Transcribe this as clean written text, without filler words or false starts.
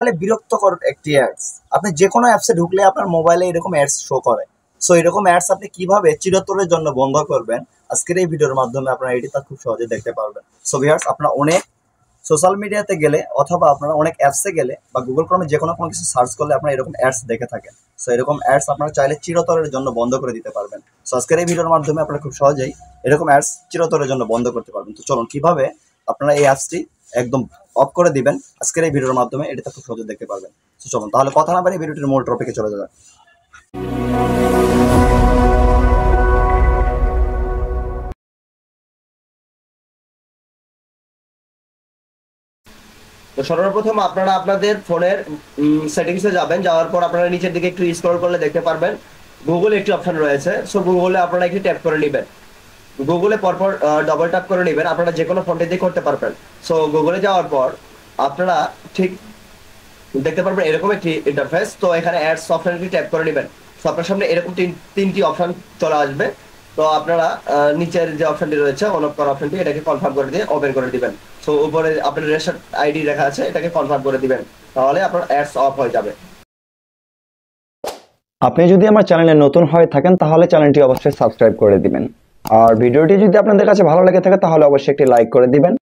তাহলে বিরক্তকর একটি অ্যাডস। আপনি যেকোনো অ্যাপসে ঢুকলে আপনার মোবাইলে এরকম অ্যাডস শো করে। সো এরকম অ্যাডস আপনি কিভাবে চিরতরের জন্য বন্ধ করবেন, আজকের এই ভিডিওর মাধ্যমে আপনারা এটি তা খুব সহজে দেখতে পারবেন। সো ভিউয়ার্স, আপনারা অনেক সোশ্যাল মিডিয়াতে গেলে অথবা আপনারা অনেক অ্যাপসে গেলে বা গুগল ক্রমে যেকোনো কোনো কিছু সার্চ করলে আপনারা এরকম অ্যাডস দেখে থাকেন। সো এরকম অ্যাডস আপনারা চাইলে চিরতরের জন্য বন্ধ করে দিতে পারবেন। সো আজকের এই ভিডিওর মাধ্যমে আপনারা খুব সহজেই এরকম অ্যাডস চিরতরের জন্য বন্ধ করতে পারবেন। তো চলুন কিভাবে আপনারা এই অ্যাপসটি একদম অফ করে দিবেন, আজকের এই ভিডিওর মাধ্যমে এটা খুব সহজে দেখতে পারবেন। তো চলুন তাহলে কথা না বাড়িয়ে ভিডিওটির মূল টপিকে চলে যাক। তো সর্বপ্রথম আপনারা আপনাদের ফোনের সেটিংসে যাবেন। যাওয়ার পর আপনারা নিচের দিকে একটু স্ক্রল করলে দেখতে পারবেন গুগল একটি অপশন রয়েছে। সো গুগলে আপনারা একটু ট্যাপ করে নেবেন। গুগলে পরপর ডবল ট্যাপ করে নেবেন, আপনারা যে কোনো ফোনটি দিয়ে করতে পারবেন। সো গুগলে যাওয়ার পর আপনারা ঠিক দেখতে পারবেন এরকম একটি ইন্টারফেস। তো এখানে অ্যাডস অপশনটি ট্যাপ করে নেবেন। তো আপনার সামনে এরকম তিনটি অপশন চলে আসবে। তো আপনারা নিচের যে অপশনটি রয়েছে অন অফ করা অপশনটি, এটাকে কনফার্ম করে দিয়ে ওপেন করে দিবেন। সো উপরে আপনার রেশন আইডি লেখা আছে, এটাকে কনফার্ম করে দিবেন, তাহলে আপনার অ্যাডস অফ হয়ে যাবে। আপনি যদি আমার চ্যানেলে নতুন হয়ে থাকেন তাহলে চ্যানেলটি অবশ্যই সাবস্ক্রাইব করে দিবেন, আর ভিডিওটি যদি আপনাদের কাছে ভালো লেগে থাকে তাহলে অবশ্যই একটি লাইক করে দিবেন।